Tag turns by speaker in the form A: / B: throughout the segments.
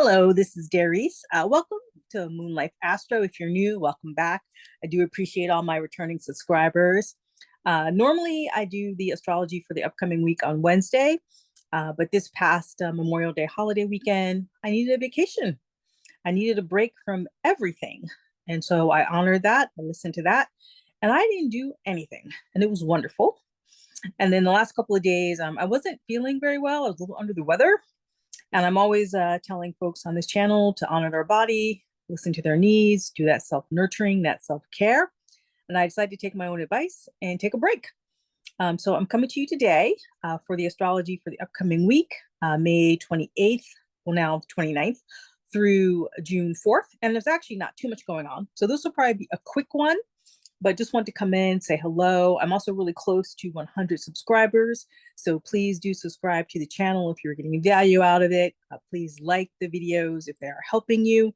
A: Hello, this is Darice. Welcome to Moon Life Astro. If you're new, welcome back. I do appreciate all my returning subscribers. Normally, I do the astrology for the upcoming week on Wednesday, but this past Memorial Day holiday weekend, I needed a vacation. I needed a break from everything. And so I honored that. I listened to that, and I didn't do anything. And it was wonderful. And then the last couple of days, I wasn't feeling very well. I was a little under the weather. And I'm always telling folks on this channel to honor their body, listen to their needs, do that self nurturing, that self care. And I decided to take my own advice and take a break. So I'm coming to you today for the astrology for the upcoming week, May 28th, well, now 29th through June 4th. And there's actually not too much going on. So this will probably be a quick one, but just want to come in, say hello. I'm also really close to 100 subscribers. So please do subscribe to the channel if you're getting value out of it. Please like the videos if they are helping you.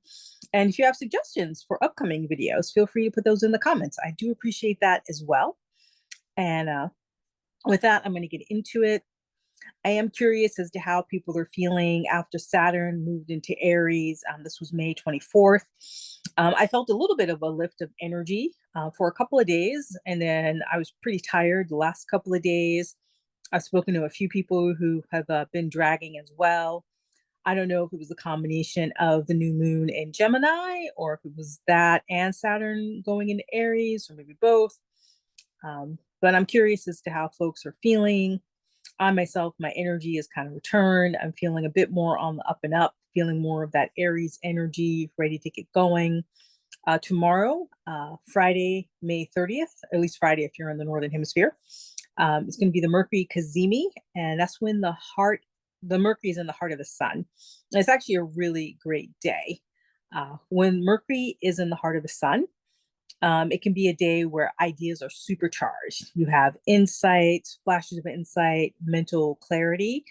A: And if you have suggestions for upcoming videos, feel free to put those in the comments. I do appreciate that as well. And with that, I'm going to get into it. I am curious as to how people are feeling after Saturn moved into Aries. This was May 24th. I felt a little bit of a lift of energy for a couple of days, and then I was pretty tired the last couple of days. I've spoken to a few people who have been dragging as well. I don't know if it was a combination of the new moon in Gemini, or if it was that and Saturn going into Aries, or maybe both. But I'm curious as to how folks are feeling. I myself, my energy is kind of returned. I'm feeling a bit more on the up and up, feeling more of that Aries energy, ready to get going. Tomorrow, Friday, May 30th, at least Friday if you're in the Northern Hemisphere, it's going to be the Mercury Cazimi, and that's when the Mercury is in the heart of the sun. And it's actually a really great day. When Mercury is in the heart of the sun, it can be a day where ideas are supercharged. You have insights, flashes of insight, mental clarity,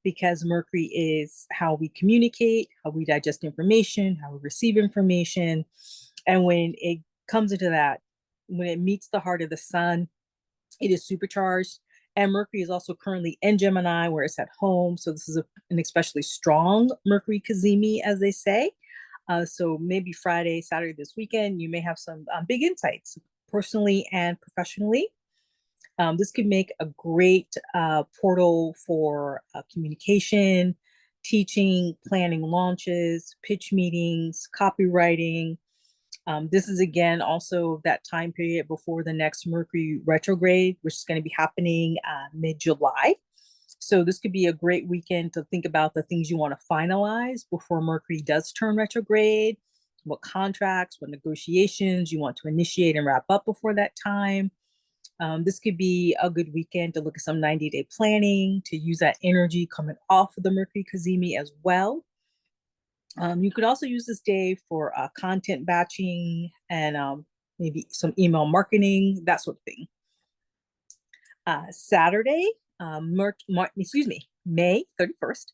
A: because Mercury is how we communicate, how we digest information, how we receive information. And when it comes into that, when it meets the heart of the sun, it is supercharged. And Mercury is also currently in Gemini, where it's at home. So this is an especially strong Mercury Cazimi, as they say. So maybe Friday, Saturday this weekend, you may have some big insights personally and professionally. This could make a great portal for communication, teaching, planning launches, pitch meetings, copywriting. This is again also that time period before the next Mercury retrograde, which is going to be happening mid-July. So this could be a great weekend to think about the things you want to finalize before Mercury does turn retrograde, what contracts, what negotiations you want to initiate and wrap up before that time. This could be a good weekend to look at some 90-day planning, to use that energy coming off of the Mercury Cazimi as well. You could also use this day for content batching and maybe some email marketing, that sort of thing. Saturday, May 31st,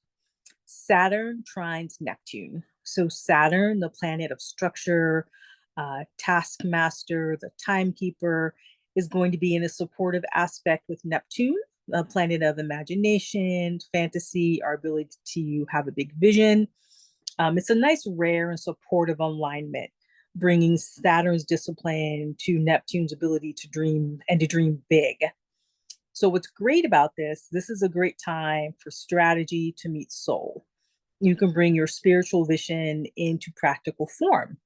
A: Saturn trines Neptune. So Saturn, the planet of structure, taskmaster, the timekeeper, is going to be in a supportive aspect with Neptune, the planet of imagination, fantasy, our ability to have a big vision. It's a nice, rare, and supportive alignment, bringing Saturn's discipline to Neptune's ability to dream and to dream big. So what's great about this is a great time for strategy to meet soul. You can bring your spiritual vision into practical form.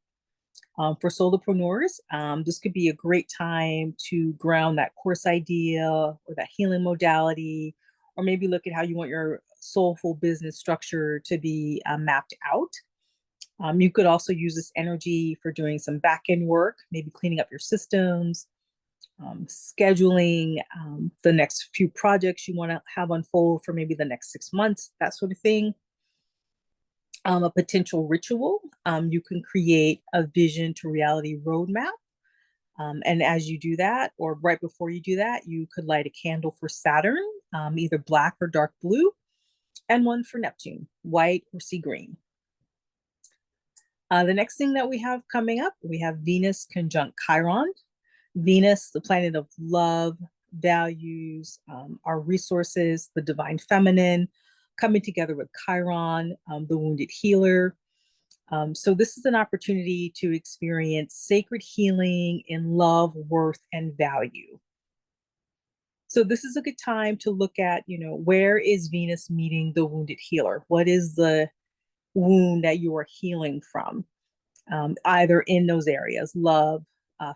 A: For solopreneurs, this could be a great time to ground that course idea or that healing modality, or maybe look at how you want your soulful business structure to be mapped out. You could also use this energy for doing some back-end work, maybe cleaning up your systems, scheduling the next few projects you want to have unfold for maybe the next 6 months, that sort of thing. A potential ritual, you can create a vision to reality roadmap. And as you do that, or right before you do that, you could light a candle for Saturn, either black or dark blue, and one for Neptune, white or sea green. The next thing that we have coming up, we have Venus conjunct Chiron. Venus, the planet of love, values, our resources, the divine feminine, coming together with Chiron, the wounded healer. So this is an opportunity to experience sacred healing in love, worth, and value. So this is a good time to look at, where is Venus meeting the wounded healer? What is the wound that you are healing from? Either in those areas, love,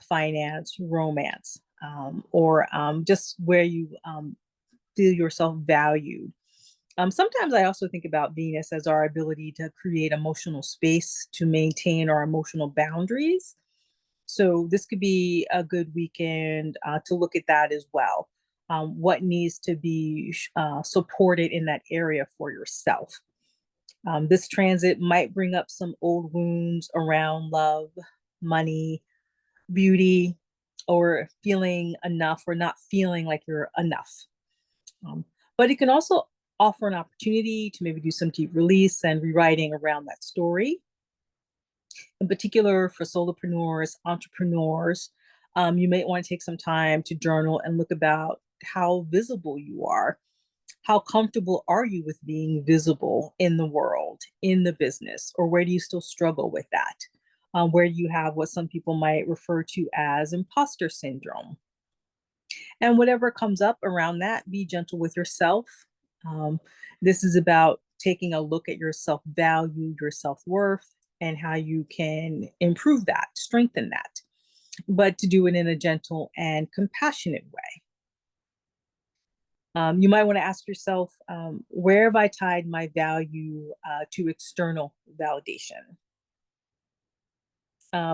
A: finance, romance, or just where you feel yourself valued. Sometimes I also think about Venus as our ability to create emotional space to maintain our emotional boundaries. So this could be a good weekend to look at that as well. What needs to be supported in that area for yourself? This transit might bring up some old wounds around love, money, beauty, or feeling enough or not feeling like you're enough. But it can also offer an opportunity to maybe do some deep release and rewriting around that story. In particular, for solopreneurs, entrepreneurs, you may want to take some time to journal and look about how visible you are. How comfortable are you with being visible in the world, in the business, or where do you still struggle with that? Where you have what some people might refer to as imposter syndrome. And whatever comes up around that, be gentle with yourself. Um, this is about taking a look at your self value, your self worth, and how you can improve that, strengthen that, but to do it in a gentle and compassionate way. You might want to ask yourself, where have I tied my value to external validation?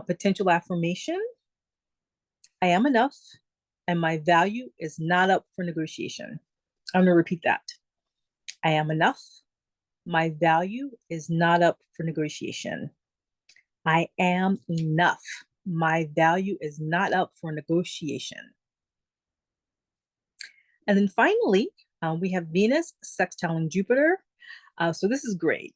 A: Potential affirmation: I am enough, and my value is not up for negotiation. I'm going to repeat that. I am enough. My value is not up for negotiation. I am enough. My value is not up for negotiation. And then finally, we have Venus sextiling Jupiter. So this is great.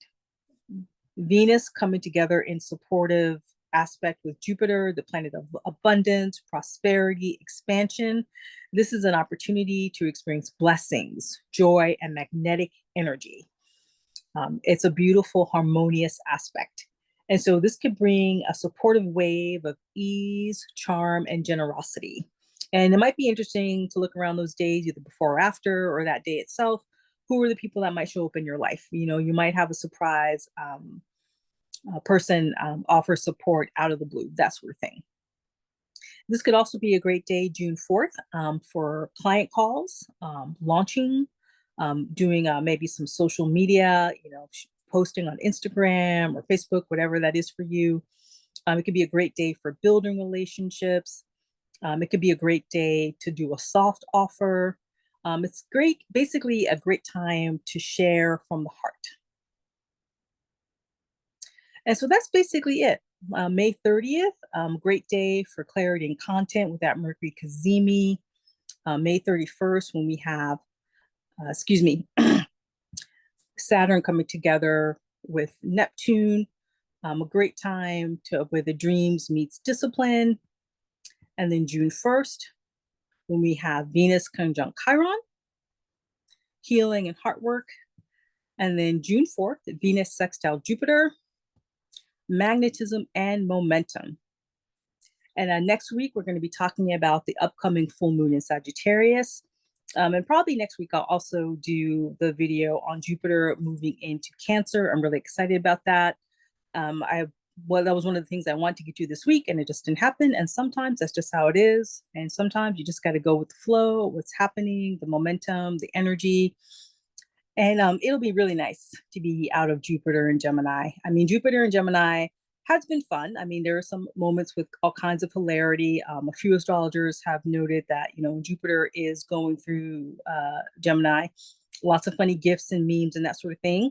A: Venus coming together in supportive aspect with Jupiter, the planet of abundance, prosperity, expansion. This is an opportunity to experience blessings, joy, and magnetic energy. It's a beautiful, harmonious aspect. And so this could bring a supportive wave of ease, charm, and generosity. And it might be interesting to look around those days, either before or after, or that day itself. Who are the people that might show up in your life? You might have a surprise person offer support out of the blue, that sort of thing. This could also be a great day, June 4th, for client calls, launching, doing maybe some social media, posting on Instagram or Facebook, whatever that is for you. It could be a great day for building relationships. It could be a great day to do a soft offer. It's great, basically a great time to share from the heart. And so that's basically it. May 30th, great day for clarity and content with that Mercury Cazimi. May 31st, when we have, Saturn coming together with Neptune. A great time where the dreams meets discipline. And then June 1st, when we have Venus conjunct Chiron, healing and heart work. And then June 4th, Venus sextile Jupiter, magnetism and momentum. And next week, we're going to be talking about the upcoming full moon in Sagittarius. And probably next week, I'll also do the video on Jupiter moving into Cancer. I'm really excited about that. That was one of the things I wanted to get to this week, and it just didn't happen. And sometimes that's just how it is. And sometimes you just got to go with the flow, what's happening, the momentum, the energy. And it'll be really nice to be out of Jupiter and Gemini. I mean, Jupiter and Gemini has been fun. I mean, there are some moments with all kinds of hilarity. A few astrologers have noted that, Jupiter is going through Gemini, lots of funny gifts and memes and that sort of thing.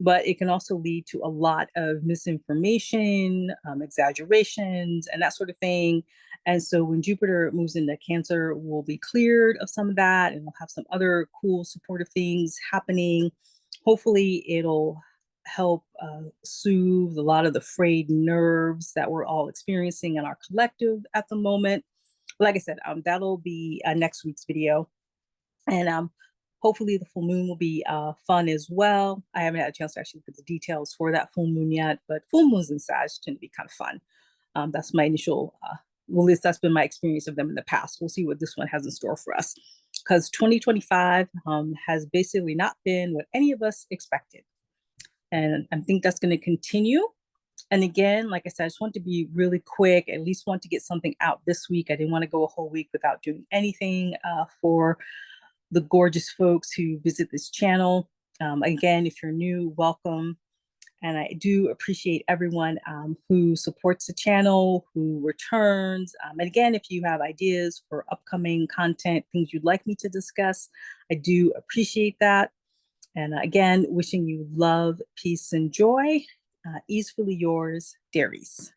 A: But it can also lead to a lot of misinformation, exaggerations, and that sort of thing. And so when Jupiter moves into Cancer, we'll be cleared of some of that, and we'll have some other cool supportive things happening. Hopefully it'll help soothe a lot of the frayed nerves that we're all experiencing in our collective at the moment. Like I said, that'll be next week's video. And Hopefully the full moon will be fun as well. I haven't had a chance to actually look at the details for that full moon yet, but full moons and Sag tend to be kind of fun. That's my initial, well, at least that's been my experience of them in the past. We'll see what this one has in store for us, because 2025 has basically not been what any of us expected. And I think that's going to continue. And again, like I said, I just want to be really quick, at least want to get something out this week. I didn't want to go a whole week without doing anything for the gorgeous folks who visit this channel. Again, if you're new, welcome. And I do appreciate everyone who supports the channel, who returns. And again, if you have ideas for upcoming content, things you'd like me to discuss, I do appreciate that. And again, wishing you love, peace, and joy. Easefully yours, Darius.